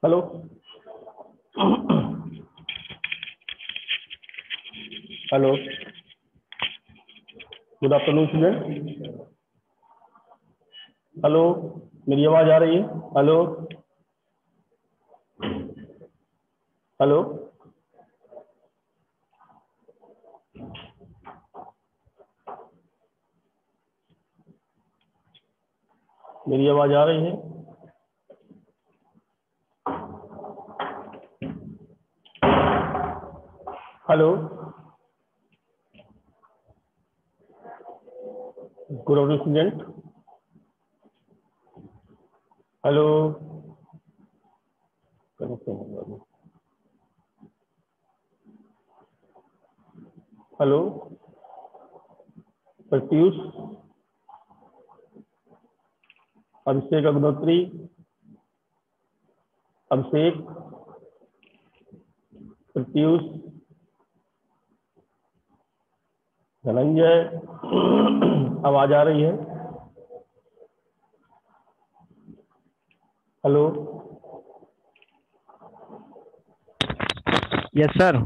Hello. Hello, good afternoon student. Hello, मेरी आवाज आ रही है? हेलो हेलो, मेरी आवाज आ रही है? Hello, good afternoon student. Hello, hello, Pratyush, Abhishek Agnihotri, Abhishek, Pratyush, Dhananjay, आवाज आ रही है? Hello, yes sir.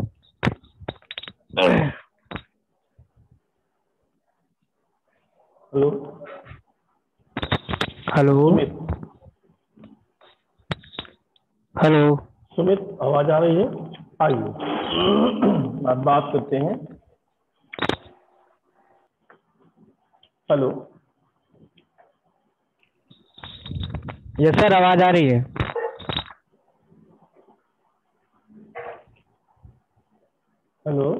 Hello, hello Sumit, hello. Sumit, आवाज आ रही है? आइए अब बात करते हैं। हेलो, यस सर, आवाज आ रही है। हेलो,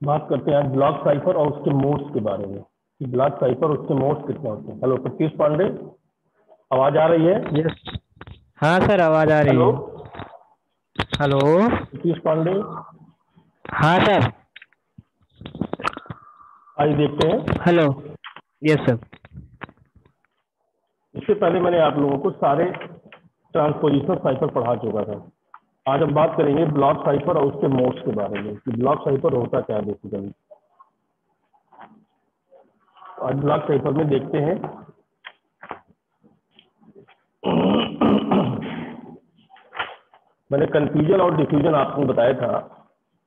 बात करते हैं आज ब्लॉक साइफर और उसके मोड्स के बारे में कि ब्लॉक साइफर और उसके मोड्स कितने होते हैं। हेलो प्रत्युष पांडे, आवाज आ रही है? यस, हाँ सर, आवाज आ रही हेलो है। हेलो, प्रत्युष पांडे, हाँ सर। आइए देखते हैं। Hello, yes sir. इससे पहले मैंने आप लोगों को सारे ट्रांसपोजिशन साइफर पढ़ा चुका था। आज हम बात करेंगे ब्लॉक साइफर और उसके मोड्स के बारे में कि ब्लॉक साइफर होता क्या है बेसिकली। आज ब्लॉक साइफर में देखते हैं। मैंने कंफ्यूजन और डिफ्यूजन आपको बताया था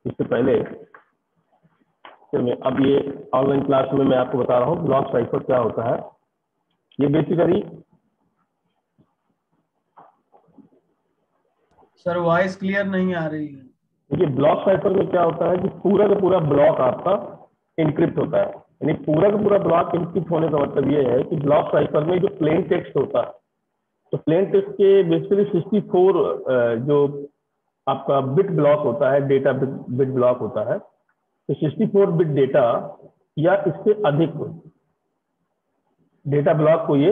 इससे पहले। फिर मैं अब ये ऑनलाइन क्लास में मैं आपको बता रहा हूँ ब्लॉक साइफर क्या होता है। ये बेसिकली सर वॉइस क्लियर नहीं आ रही है। देखिए ब्लॉक साइफर में क्या होता है कि पूरा का पूरा ब्लॉक आपका इनक्रिप्ट होता है। यानी पूरा का पूरा ब्लॉक इनक्रिप्ट होने का मतलब ये है कि ब्लॉक साइफर में जो प्लेन टेक्स्ट होता है, तो प्लेन टेक्स्ट के बेसिकली 64 जो आपका बिट ब्लॉक होता है, डेटा बिट ब्लॉक होता है, तो 64 बिट डेटा या इससे अधिक डेटा ब्लॉक को ये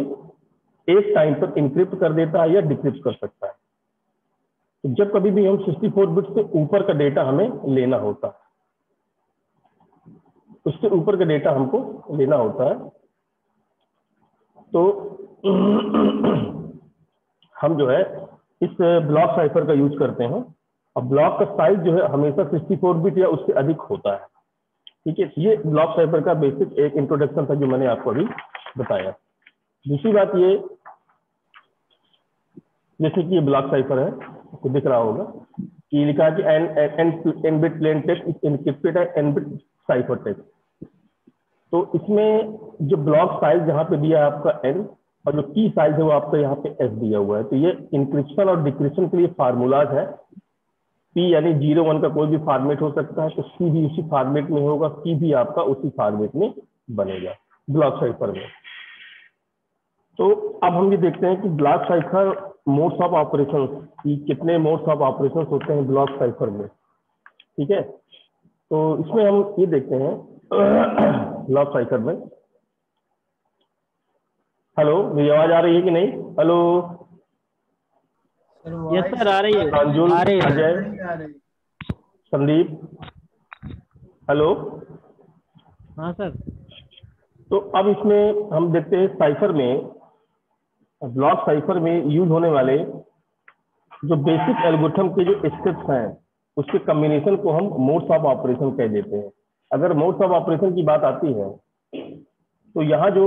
एक टाइम पर इंक्रिप्ट कर देता है या डिक्रिप्ट कर सकता है। तो जब कभी भी हम 64 बिट से ऊपर का डेटा हमें लेना होता है, उससे ऊपर का डेटा हमको लेना होता है, तो हम जो है इस ब्लॉक साइफर का यूज करते हैं। और ब्लॉक का साइज जो है हमेशा 64 बिट या उससे अधिक होता है। ठीक है, ये ब्लॉक साइफर का बेसिक एक इंट्रोडक्शन था जो मैंने आपको अभी बताया। दूसरी बात ये, जैसे कि ये ब्लॉक साइफर है, आपको दिख रहा होगा कि लिखा है कि n bit plain text is encrypted n bit cipher text. तो इसमें जो ब्लॉक साइज जहाँ पे दिया है आपका एन, और जो की साइज है वो आपका यहाँ पे एस दिया हुआ है। तो ये इंक्रिप्शन और डिक्रिप्शन के लिए फार्मूलाज है। पी यानी 0 1 का कोई भी फॉर्मेट हो सकता है, तो सी भी उसी फॉर्मेट में होगा, की भी आपका उसी फॉर्मेट में बनेगा ब्लॉक साइफर में। तो अब हम ये देखते हैं कि block cipher modes of operation की कितने मोड्स ऑफ ऑपरेशन होते हैं ब्लॉक साइफर में। ठीक है, तो इसमें हम ये देखते हैं ब्लॉक साइफर में। हेलो, मेरी आवाज आ रही है कि नहीं? Hello, sir yes voice sir, आ रही है। प्रांजुल, आ रही है सर। अजय, नहीं आ रही। संदीप, हेलो। हाँ सर। तो अब इसमें हम देखते हैं साइफर में, ब्लॉक साइफर में यूज होने वाले जो बेसिक एल्गोरिथम के जो स्टेप्स हैं, उसके कॉम्बिनेशन को हम मोड्स ऑफ ऑपरेशन कह देते हैं। अगर मोड्स ऑफ ऑपरेशन की बात आती है तो यहाँ जो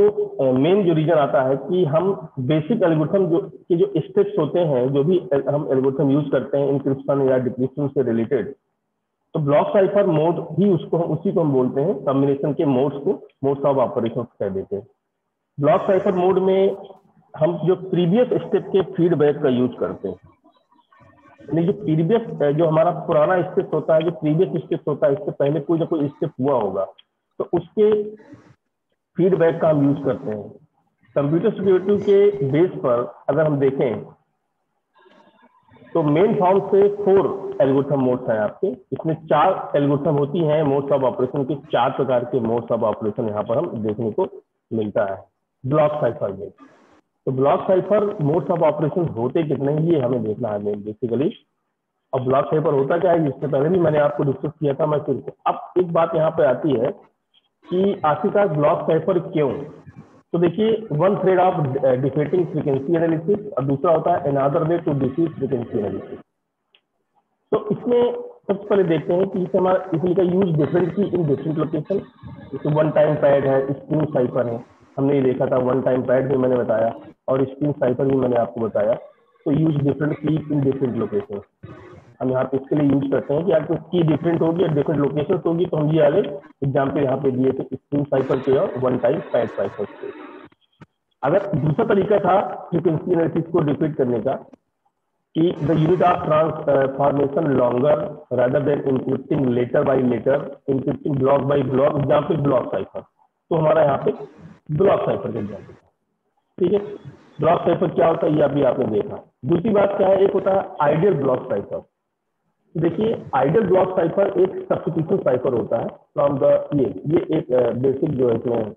मेन जो रीजन आता है कि हम बेसिक एल्गोरिथम जो स्टेप्स होते हैं, जो भी हम एल्गोरिथम यूज करते हैं इंक्रिप्शन या डिक्रिप्शन से रिलेटेड, तो ब्लॉक साइफर मोड ही उसी को हम बोलते हैं, कॉम्बिनेशन के मोड्स को मोड्स ऑफ ऑपरेशन कह देते हैं। ब्लॉक साइफर मोड में हम जो प्रीवियस स्टेप के फीडबैक का यूज करते हैं, यानी जो प्रीवियस जो हमारा पुराना स्टेप होता है, जो प्रीवियस स्टेप होता है, इससे पहले कोई ना कोई स्टेप हुआ होगा, तो उसके फीडबैक का हम यूज करते हैं। कंप्यूटर सिक्योरिटी के बेस पर अगर हम देखें तो मेन फॉर्म से 4 एल्गोरिथम मोड्स हैं आपके। इसमें 4 एल्गोरिथम होती हैं मोड्स ऑफ ऑपरेशन के, 4 प्रकार के मोड्स ऑफ ऑपरेशन यहाँ पर हम देखने को मिलता है ब्लॉक साइफर में। तो block cipher modes of operation होते कितने हैं ये हमें देखना है बेसिकली। और ब्लॉक साइफर होता क्या है, इससे पहले भी मैंने आपको डिस्कस किया था, मैं फिर अब एक बात यहाँ पे आती है कि आखिरकार ब्लॉक साइफर क्यों। तो देखिए, one thread of defeating frequency analysis और दूसरा होता है another way to defeat frequency analysis. तो इसमें सबसे पहले देखते हैं कि हमारा इसमें का यूज डिफरेंट की इन डिफरेंट लोकेशन। जैसे वन टाइम पैड है, स्ट्रिंग साइफर है, हमने ये देखा था, वन टाइम पैड भी मैंने बताया और स्ट्रिंग साइफर भी मैंने आपको बताया। तो यूज डिफरेंट की इन डिफरेंट लोकेशन हम यहाँ पे इसके लिए यूज करते हैं कि आपको की डिफरेंट होगी और डिफरेंट लोकेशन होगी। तो हम ये वाले एग्जाम्पल यहाँ पे दिए थे स्ट्रिंग साइफर के और वन टाइम पैड साइफर के। अगर दूसरा तरीका था फ्रीक्वेंसी एनालिसिस को डिफीट करने का कि the unit of transformation longer rather than encrypting letter by letter, encrypting block by block, example block cipher. तो हमारा यहाँ पे ब्लॉक साइफर का एग्जाम्पल, ठीक है। ब्लॉक साइफर क्या होता है ये अभी आपने देखा। दूसरी बात क्या है, एक होता है आइडियल ब्लॉक साइफर। देखिए, आइडियल ब्लॉक साइफर एक सब्स्टिट्यूशन साइफर होता है फ्रॉम द ये एक बेसिक जो है इसमें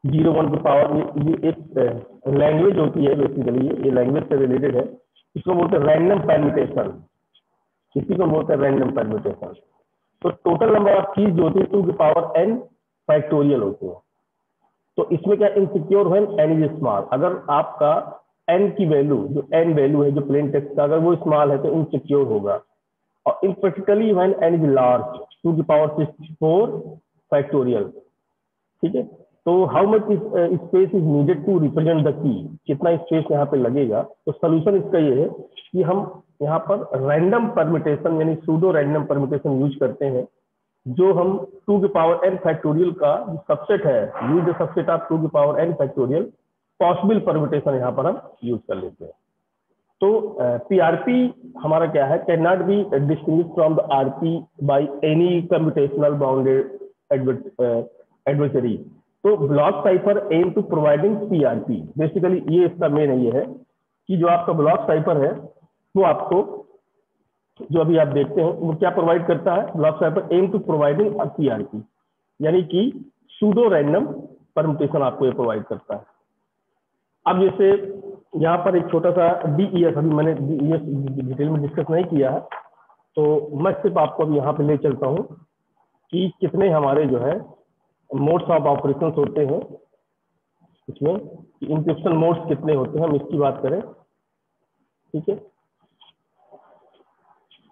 0-1 की पावर, ये एक लैंग्वेज होती है बेसिकली, ये लैंग्वेज से रिलेटेड है। इसको बोलते हैं रैंडम परम्यूटेशन, इसी को बोलते हैं रैंडम परम्यूटेशन। तो टोटल नंबर ऑफ कीज जो होती है 2 की पावर n फैक्टोरियल होती है। तो इसमें क्या इनसिक्योर है, n इज स्मॉल। अगर आपका n की वैल्यू, जो n वैल्यू है जो प्लेन टेक्स्ट का, अगर वो स्मॉल है तो इनसिक्योर होगा। और in particularly when n is large 2 की पावर 64 फैक्टोरियल, ठीक है। तो how much space is needed to represent the key, कितना स्पेस यहाँ पे लगेगा। तो सोल्यूशन इसका ये है कि हम यहाँ पर रैंडम परम्यूटेशन यानी सूडो रैंडम परम्यूटेशन यूज करते हैं, जो हम 2 की पावर n फैक्टोरियल का जो सबसेट है, यूज द सबसेट ऑफ 2 की power n factorial possible permutation यहाँ पर हम यूज कर लेते हैं। तो पीआरपी हमारा क्या है, can not be distinguished from the RP by any computational bounded adversary. तो block cipher aim to providing PRP, basically ये इसका मेन ये है कि जो आपका ब्लॉक साइफर है वो आपको, जो अभी आप देखते हैं, वो क्या प्रोवाइड करता है। Block cipher aim to providing PRP, यानी कि सूडो रैंडम परम्यूटेशन आपको ये प्रोवाइड करता है। अब जैसे यहाँ पर एक छोटा सा डीईएस, अभी मैंने डीईएस डिटेल में डिस्कस नहीं किया है, तो मैं सिर्फ आपको अभी यहाँ पे ले चलता हूँ कि कितने हमारे जो है मोड्स ऑफ ऑपरेशन होते हैं इसमें, इंक्रिप्शन मोड्स कितने होते हैं, हम इसकी बात करें, ठीक है।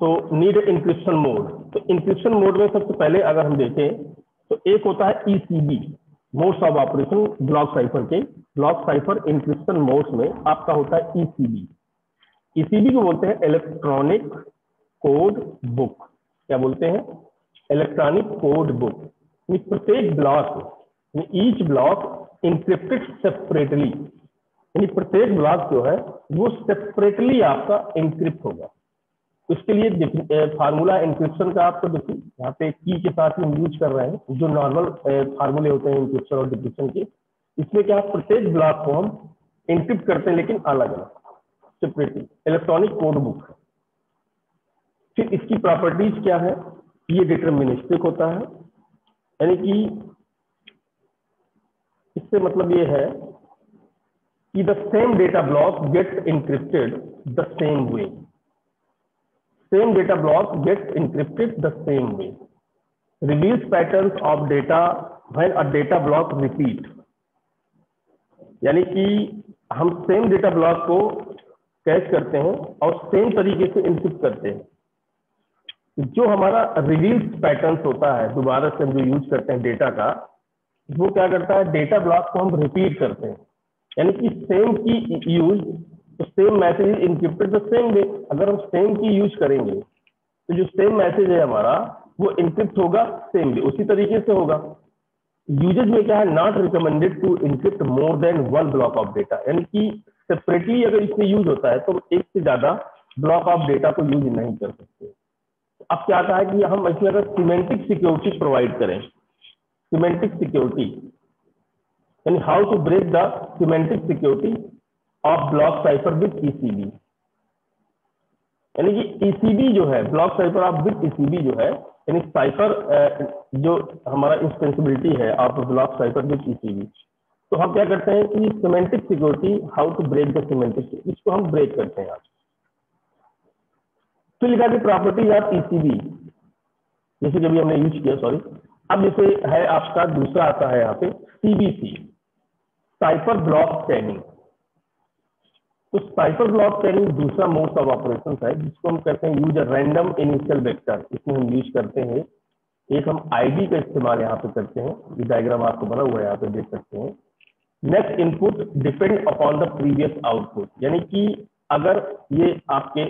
तो नीड इंक्रिप्शन मोड, तो इंक्रिप्शन मोड में सबसे पहले अगर हम देखें तो एक होता है ECB, modes of operation block cipher के। ब्लॉक साइफर इंक्रिप्शन मोड्स में आपका होता है ईसीबी। ईसीबी को बोलते हैं इलेक्ट्रॉनिक कोड बुक। क्या बोलते हैं, इलेक्ट्रॉनिक कोड बुक। प्रत्येक block, each block encrypted separately, यानी प्रत्येक ब्लॉक जो है वो सेपरेटली आपका इंक्रिप्ट होगा। इसके लिए फार्मूला इंक्रिप्शन का आपको देखिए यहाँ पे की के साथ हम यूज कर रहे हैं, जो नॉर्मल फार्मूले होते हैं इंक्रिप्शन और डिक्रिप्शन के। इसमें क्या, प्रत्येक ब्लॉक को हम इंक्रिप्ट करते हैं लेकिन अलग अलग सेपरेटली, इलेक्ट्रॉनिक कोड बुक। फिर इसकी प्रॉपर्टीज क्या है, ये डिटर्मिनिस्टिक होता है, यानी कि इससे मतलब ये है कि the same data block gets encrypted the same way, same data block gets encrypted the same way, reveals patterns of data when a data block repeat, यानी कि हम सेम डेटा ब्लॉक को कैच करते हैं और सेम तरीके से input करते हैं। जो हमारा रिलीज पैटर्न्स होता है दोबारा से हम जो यूज करते हैं डेटा का, वो क्या करता है, डेटा ब्लॉक को हम रिपीट करते हैं, यानी कि सेम की यूज, तो same message encrypted the same वे। अगर हम सेम की यूज करेंगे तो जो सेम मैसेज है हमारा वो इनक्रिप्ट होगा सेम वे, उसी तरीके से होगा। यूजेज में क्या है, not recommended to encrypt more than one block of data, यानी कि सेपरेटली अगर इसमें यूज होता है तो एक से ज्यादा ब्लॉक ऑफ डेटा को यूज नहीं कर सकते। अब क्या आता है कि हम इसमें अगर सिमेंटिक सिक्योरिटी प्रोवाइड करें, सिमेंटिक सिक्योरिटी यानी how to break the semantic security of block cipher with ECB, यानी कि ईसीबी जो है, block cipher of with ECB जो है, यानी साइफर जो हमारा इंस्पेंसिबिलिटी है of block cipher with ECB, तो हम क्या करते हैं कि semantic security, how to break the semantic, इसको हम ब्रेक करते हैं। फिर लिखा कि प्रॉपर्टीज ऑफ ईसीबी, जैसे कभी हमने यूज किया, सॉरी। अब जैसे है आपका दूसरा आता है यहाँ पे सीबीसी, साइफर ब्लॉक चैनिंग। तो साइफर ब्लॉक चैनिंग दूसरा मोड ऑफ ऑपरेशन है जिसको हम कहते हैं यूज रैंडम इनिशियल वेक्टर। इसमें हम यूज करते हैं, एक हम आईडी का इस्तेमाल यहाँ पे करते हैं, ये डायग्राम आपको बना हुआ है यहाँ पे देख सकते हैं। Next input depend upon the previous output, यानी कि अगर ये आपके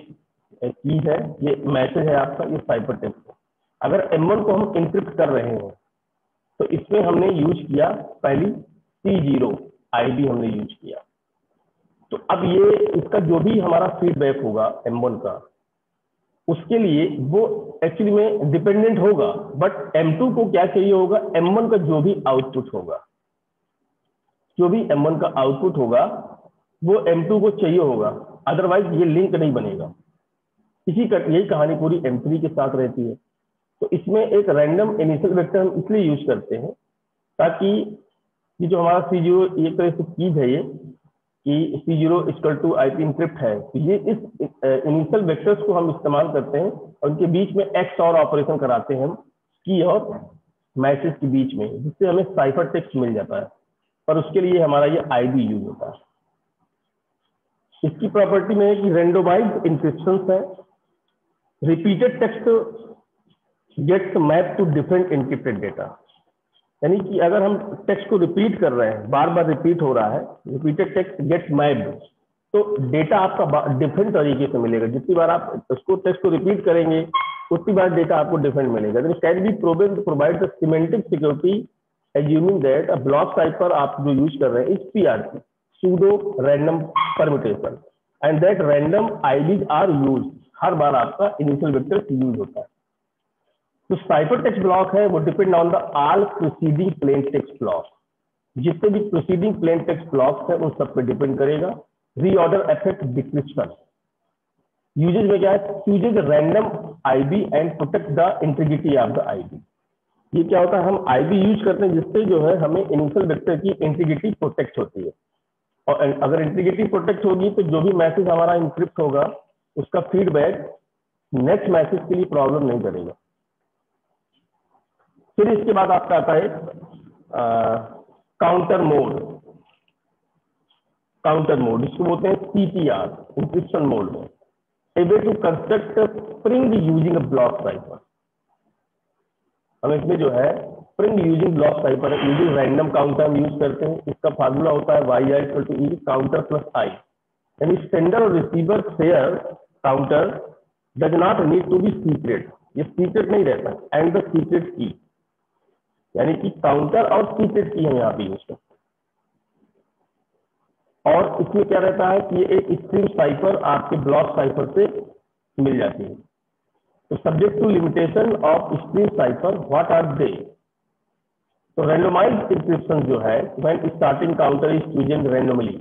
की है, ये मैसेज है आपका, ये साइफर टेक्स्ट है, अगर M1 को हम इंक्रिप्ट कर रहे हैं तो इसमें हमने यूज किया पहली C0 आईडी हमने यूज किया। तो अब ये इसका जो भी हमारा फीडबैक होगा M1 का, उसके लिए वो एक्चुअली में डिपेंडेंट होगा, बट M2 को क्या चाहिए होगा, M1 का जो भी आउटपुट होगा, जो भी M1 का आउटपुट होगा वो M2 को चाहिए होगा, अदरवाइज ये लिंक नहीं बनेगा। यही कहानी पूरी M3 के साथ रहती है। तो इसमें एक रैंडम इनिशियल वेक्टर हम इसलिए यूज करते हैं ताकि ये जो हमारा C0 एक तरह से कीज है, ये कि C0 equal to IP encrypt है, तो ये इस इनिशियल वेक्टर्स को हम इस्तेमाल करते हैं और उनके बीच में XOR ऑपरेशन कराते हैं हम की और मैसेज के बीच में, जिससे हमें साइफर टेक्स्ट मिल जाता है, पर उसके लिए हमारा ये ID यूज होता है। इसकी प्रॉपर्टी में है कि रेंडोमाइज्ड इंक्रिप्शन है, repeated text gets map to different encrypted data, यानी कि अगर हम टेक्स्ट को रिपीट कर रहे हैं, बार बार रिपीट हो रहा है, रिपीटेड टेक्स्ट गेट्स मैप्ड, तो डेटा आपका डिफरेंट तरीके से मिलेगा। जितनी बार आप उसको टेक्स्ट को रिपीट करेंगे उतनी बार डेटा आपको डिफरेंट मिलेगा। Can be provide the semantic security assuming that a block cipher आप जो यूज कर रहे हैं इस PRC pseudo random permutation and that random IDs are use, हर बार आपका इनिशियल वेक्टर यूज होता है। तो साइफर टेक्स्ट ब्लॉक है वो depend on the all proceeding plain text block, जितने भी प्रोसीडिंग प्लेन टेक्स्ट ब्लॉक्स है उन सब पे डिपेंड करेगा। रीऑर्डर इफेक्ट डिक्रिप्शन यूजेज में क्या है, usage random ID and protect the integrity of the ID. ये क्या होता है, हम आईडी यूज करते हैं जिससे जो है हमें इनिशियल वेक्टर की इंटीग्रिटी प्रोटेक्ट होती है, और अगर इंटीग्रिटी प्रोटेक्ट होगी तो जो भी मैसेज हमारा इंक्रिप्ट होगा उसका फीडबैक नेक्स्ट मैसेज के लिए प्रॉब्लम नहीं करेगा। फिर इसके बाद आपका आता है काउंटर मोड। काउंटर मोड इसको बोलते हैं CTR, इंक्रिप्शन मोड में, able to construct spring using block cipher. हम इसमें जो है spring using block cipher using random counter हम यूज करते हैं। इसका फार्मूला होता है YI equal to E counter plus I, यानी सेंडर और receiver share counter does not need to be secret, ये सीक्रेट नहीं रहता, एंड द सीक्रेट की, यानी कि काउंटर और सीक्रेट की हम यहाँ पे यूज करते हैं। और इसमें क्या रहता है कि ये एक स्ट्रीम साइफर आपके ब्लॉक साइफर से मिल जाती है। तो subject to limitation of stream cipher, what are they? तो रैंडमाइज्ड इंक्रिप्शन जो है when starting counter is chosen randomly,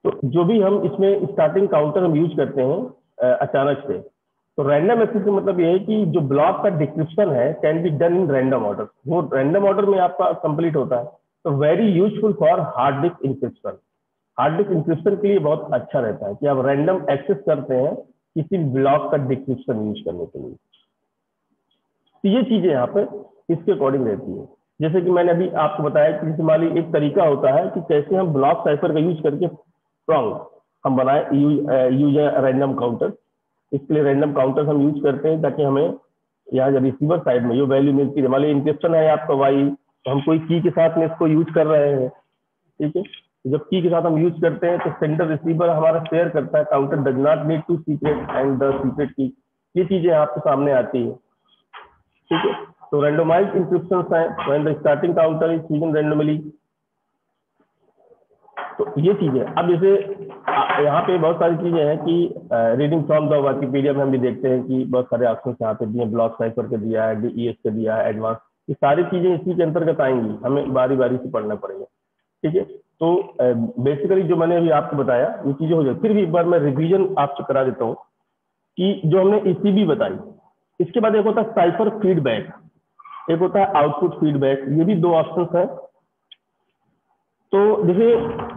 तो जो भी हम इसमें स्टार्टिंग काउंटर हम यूज करते हैं अचानक से, तो रैंडम एक्सेस का मतलब ये है कि जो ब्लॉक का डिस्क्रिप्शन है can be done in random order, वो रैंडम ऑर्डर में आपका कंप्लीट होता है। तो very useful for hard disk encryption. Hard disk encryption के लिए बहुत अच्छा रहता है कि आप रैंडम एक्सेस करते हैं किसी ब्लॉक का डिस्क्रिप्शन यूज करने के लिए। तो ये चीजें यहाँ पर इसके अकॉर्डिंग रहती है। जैसे कि मैंने अभी आपको बताया कि मान ली एक तरीका होता है कि कैसे हम ब्लॉक साइफर का यूज करके स्ट्रॉन्ग हम बनाए यूज रैंडम काउंटर। इसके लिए रैंडम काउंटर्स हम यूज करते हैं ताकि हमें यहाँ जब रिसीवर साइड में जो वैल्यू मिलती है, मान लो इंक्रिप्शन है आपका वाई, तो हम कोई की के साथ में इसको यूज कर रहे हैं, ठीक है। जब की के साथ हम यूज करते हैं तो सेंडर रिसीवर हमारा शेयर करता है counter does not need to secret and the secret key, ये चीजें आपके सामने आती है, ठीक है। तो रैंडमाइज्ड इंक्रिप्शंस हैं when the starting counter is chosen randomly, तो ये चीजें। अब जैसे यहाँ पे बहुत सारी चीजें हैं कि रीडिंग फ्रॉम द विकिपीडिया में हम भी देखते हैं कि बहुत सारे ऑप्शन यहाँ पे दिए, ब्लॉक साइफर के दिया है, डीईएस के दिया है, एडवांस, ये सारी चीजें इसी के अंतर्गत आएंगी, हमें बारी बारी से पढ़ना पड़ेगा, ठीक है। तो बेसिकली जो मैंने अभी आपको बताया ये चीजें हो जाए, फिर भी एक बार मैं रिवीजन आपसे करा देता हूँ कि जो हमने ईसीबी बताई, इसके बाद एक होता है साइफर फीडबैक, एक होता है आउटपुट फीडबैक, ये भी दो ऑप्शन है। तो जैसे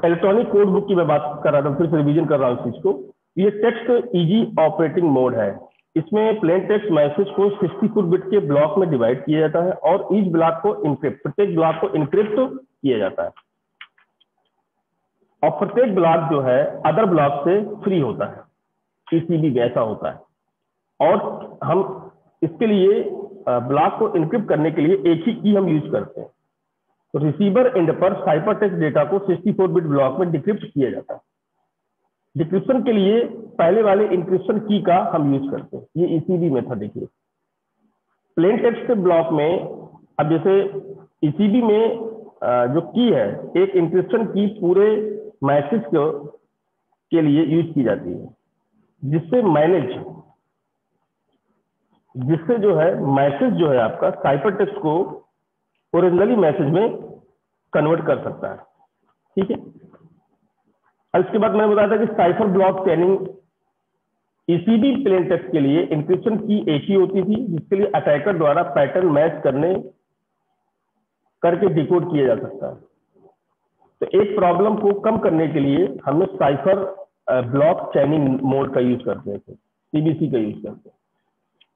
इलेक्ट्रॉनिक कोड बुक की मैं बात कर रहा था, फिर से रिवीजन कर रहा हूँ इस चीज को, ये टेक्स्ट इजी ऑपरेटिंग मोड है, इसमें प्लेन टेक्स्ट मैसेज को 64 बिट के ब्लॉक में डिवाइड किया जाता है और ईच ब्लॉक को इनक्रिप्ट, प्रत्येक ब्लॉक को इनक्रिप्ट किया जाता है और प्रत्येक ब्लॉक जो है अदर ब्लॉक से फ्री होता है, ईसीबी वैसा होता है। और हम इसके लिए ब्लॉक को इनक्रिप्ट करने के लिए एक ही की हम यूज करते हैं। तो रिसीवर एंड पर साइफर टेक्स्ट डेटा को 64 बिट ब्लॉक में डिक्रिप्ट किया जाता है। डिक्रिप्शन के लिए पहले वाले इंक्रिप्शन की का हम यूज करते हैं, ये ईसीबी मेथड देखिए। प्लेन टेक्स्ट ब्लॉक में अब जैसे ईसीबी में जो की है, एक इंक्रिप्शन की पूरे मैसेज के लिए यूज की जाती है, जिससे जो है मैसेज जो है आपका साइफर टेक्स्ट को ओरिजिनली मैसेज में कन्वर्ट कर सकता है, ठीक है। और इसके बाद मैंने बताया था कि cipher block चैनिंग ECB plain text के लिए इंक्रिप्शन की एक ही होती थी, जिसके लिए अटैकर द्वारा पैटर्न मैच करके डिकोड किया जा सकता है। तो एक प्रॉब्लम को कम करने के लिए हमने साइफर ब्लॉक चैनिंग मोड का यूज करते हैं, सीबीसी का यूज करते हैं।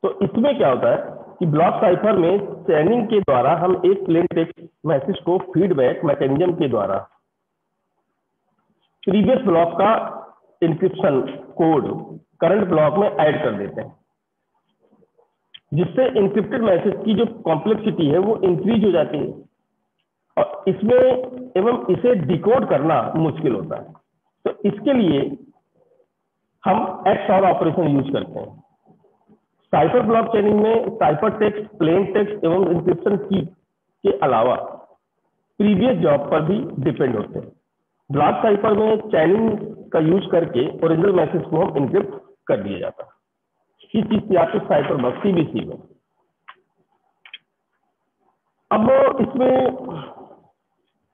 तो इसमें क्या होता है कि ब्लॉक साइफर में चैनिंग के द्वारा हम एक प्लेन टेक्स्ट मैसेज को फीडबैक मैकेनिज्म के द्वारा प्रीवियस ब्लॉक का इंक्रिप्शन कोड करंट ब्लॉक में ऐड कर देते हैं, जिससे इंक्रिप्टेड मैसेज की जो कॉम्प्लेक्सिटी है वो इंक्रीज हो जाती है और इसमें एवं इसे डिकोड करना मुश्किल होता है। तो इसके लिए हम XOR ऑपरेशन यूज करते हैं। साइफर ब्लॉक चैनिंग में साइफर टेक्स्ट, प्लेन टेक्स्ट एवं इंक्रिप्शन की के अलावा प्रीवियस जॉब पर भी डिपेंड होते हैं। ब्लॉक साइफर में चैनिंग का यूज करके ओरिजिनल मैसेज को हम इंक्रिप्ट कर दिया जाता है। इस चीज से आपके साइफर ब्लॉक सीबीसी में। अब इसमें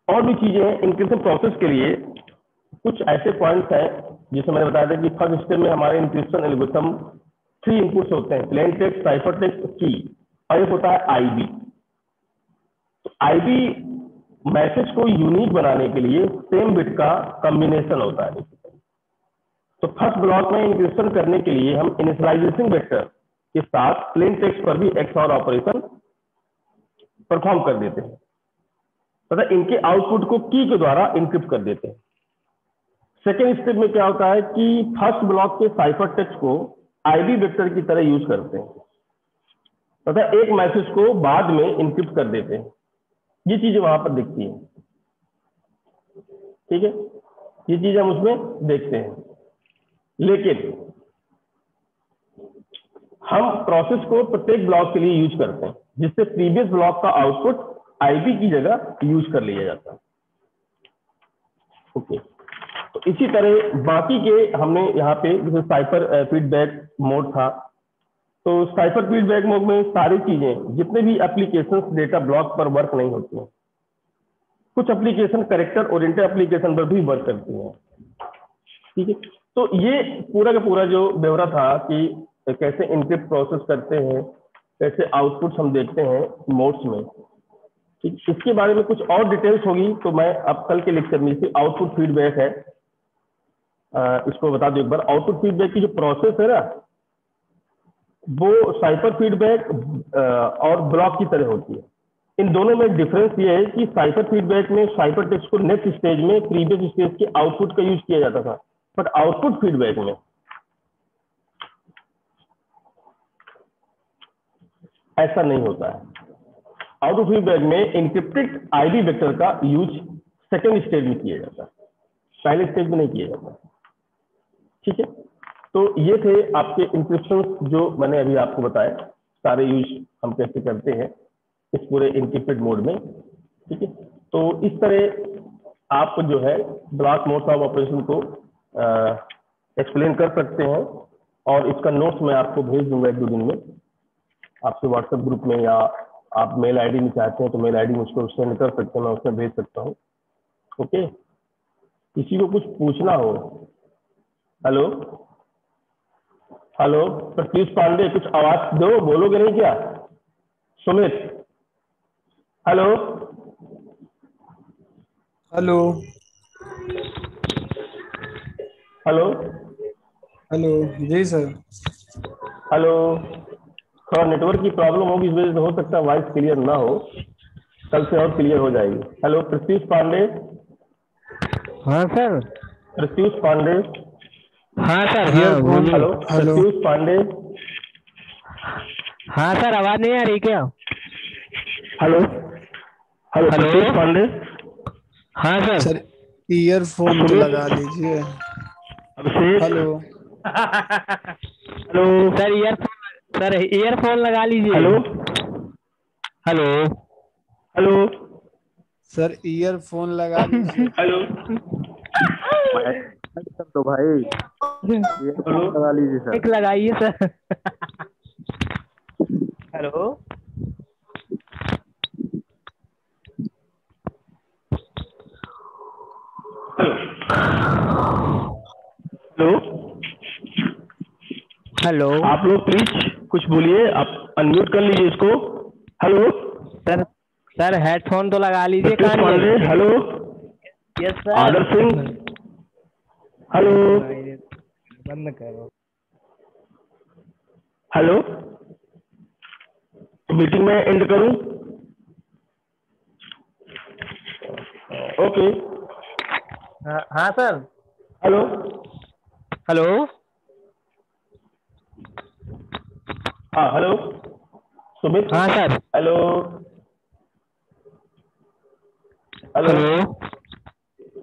और भी चीजें हैं। इंक्रिप्शन प्रोसेस के लिए कुछ ऐसे पॉइंट्स हैं जिसे मैंने बताया था कि फर्स्ट स्टेप में हमारे इंक्रिप्शन एल्गोरिथम 3 इनपुट्स होते हैं, प्लेन टेक्स्ट, साइफर टेक्स्ट, की, और एक होता है आईबी। तो आईबी मैसेज को यूनिक बनाने के लिए सेम बिट का कॉम्बिनेशन होता है। तो फर्स्ट ब्लॉक में इंक्रिप्शन करने के लिए हम इनिशियलाइजेशन वेक्टर के साथ प्लेन टेक्स्ट पर भी XOR ऑपरेशन परफॉर्म कर देते हैं तथा इनके आउटपुट को की के द्वारा इंक्रिप्ट कर देते हैं। सेकेंड स्टेप में क्या होता है कि फर्स्ट ब्लॉक के साइफर टेक्स्ट को आईबी वेक्टर की तरह यूज करते हैं तथा एक मैसेज को बाद में इंक्रिप्ट कर देते हैं। ये चीजें वहां पर दिखती हैं, ठीक है, ये चीजें हम उसमें देखते हैं। लेकिन हम प्रोसेस को प्रत्येक ब्लॉक के लिए यूज करते हैं, जिससे प्रीवियस ब्लॉक का आउटपुट आईबी की जगह यूज कर लिया जाता है। ओके, तो इसी तरह बाकी के हमने यहाँ पे जैसे साइफर फीडबैक मोड था, तो साइफर फीडबैक मोड में सारी चीजें जितने भी एप्लीकेशंस डेटा ब्लॉक पर वर्क नहीं होती हैं, कुछ एप्लीकेशन कैरेक्टर ओरिएंटेड एप्लीकेशन पर भी वर्क करती हैं, ठीक है। तो ये पूरा का पूरा जो ब्यौरा था कि कैसे इनक्रिप्ट प्रोसेस करते हैं, कैसे आउटपुट हम देखते हैं मोड्स में, ठीक। इसके बारे में कुछ और डिटेल्स होगी तो मैं अब कल के लेक्चर में, इसे आउटपुट फीडबैक है, इसको बता दो एक बार। आउटपुट फीडबैक की जो प्रोसेस है ना, वो साइफर फीडबैक और ब्लॉक की तरह होती है। इन दोनों में डिफरेंस ये है कि साइफर फीडबैक में साइफर टेक्स्ट को नेक्स्ट स्टेज में प्रीवियस स्टेज के आउटपुट का यूज किया जाता था, बट आउटपुट फीडबैक में ऐसा नहीं होता है। आउट ऑफ फीडबैक में इंक्रिप्टेड आईडी वेक्टर का यूज सेकेंड स्टेज में किया जाता है, पहले स्टेज में नहीं किया जाता। ठीक है, तो ये थे आपके इंक्रिप्शन जो मैंने अभी आपको बताया, सारे यूज हम कैसे करते हैं इस पूरे इंक्रिप्टेड मोड में। ठीक है, तो इस तरह आप जो है ब्लॉक मोड्स ऑफ ऑपरेशन को एक्सप्लेन कर सकते हैं, और इसका नोट्स मैं आपको भेज दूंगा 1-2 दिन में आपके व्हाट्सएप ग्रुप में, या आप मेल आईडी में चाहते हैं तो मेल आईडी मुझको सेंड कर सकते हैं, मैं उसमें भेज सकता हूँ। ओके, किसी को कुछ पूछना हो? हेलो हेलो, प्रत्युष पांडे कुछ आवाज दो, बोलोगे नहीं क्या? Sumit, hello hello hello hello. जी सर। हेलो, थोड़ा नेटवर्क की प्रॉब्लम होगी, इस वजह से हो सकता है वॉइस क्लियर ना हो, कल से और क्लियर हो जाएगी। हेलो प्रत्युष पांडे। हाँ सर। प्रत्युष पांडे। हाँ सर, हाँ बोलिए। Hello hello. प्रत्युष पांडे। हाँ सर, आवाज नहीं आ रही क्या? Hello hello hello. Pratyush Pandey. हाँ सर। सर ईयरफोन तो सुमित। लगा लीजिए। Abhishek. Hello. Hello sir earphone लगा लीजिए। Hello hello. Hello sir earphone लगा लीजिए। हेलो तो भाई हेलो ईयरफोन लगा लीजिए सर। एक लगाइए सर। हेलो। Hello, hello. आप लोग प्लीज कुछ बोलिए, आप अनम्यूट कर लीजिए इसको। हेलो सर सर हेडफोन तो लगा लीजिए प्रत्युष कान पांडे। में। Hello yes sir. आदर सिंह। हेलो बंद करो। हेलो, मीटिंग में एंड करूं? ओके। हाँ सर। Hello hello. हाँ हेलो सुमित। हाँ सर। Hello hello, hello.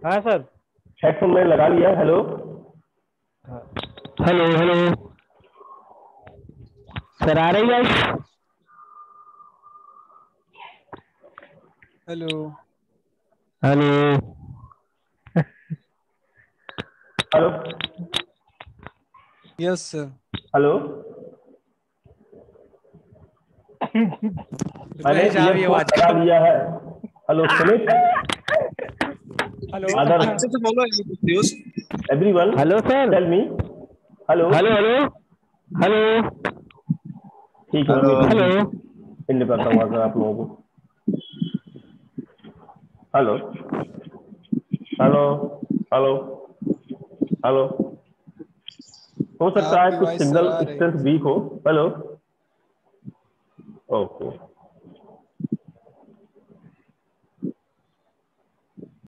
हाँ सर। हेडफोन में लगा लिया। Hello hello. हेलो। सर आ रही है? Hello. Hello. Hello yes sir. Hello, मैंने रह जा, अभी ईयरफोन आवाज लगा कम। लिया है। Hello Sumit, hello. आदर, अच्छे से बोलो news. Everyone hello sir. Tell me. Hello hello. Hello. Hello. ठीक है, मैं हेलो। Meeting hello. एंड करता हूँ अगर आप लोगों को। हेलो हेलो हेलो हेलो, हो सकता है आपकी कुछ वॉइस सर सिग्नल आ रही स्ट्रेंथ है। वीक हो। Hello okay.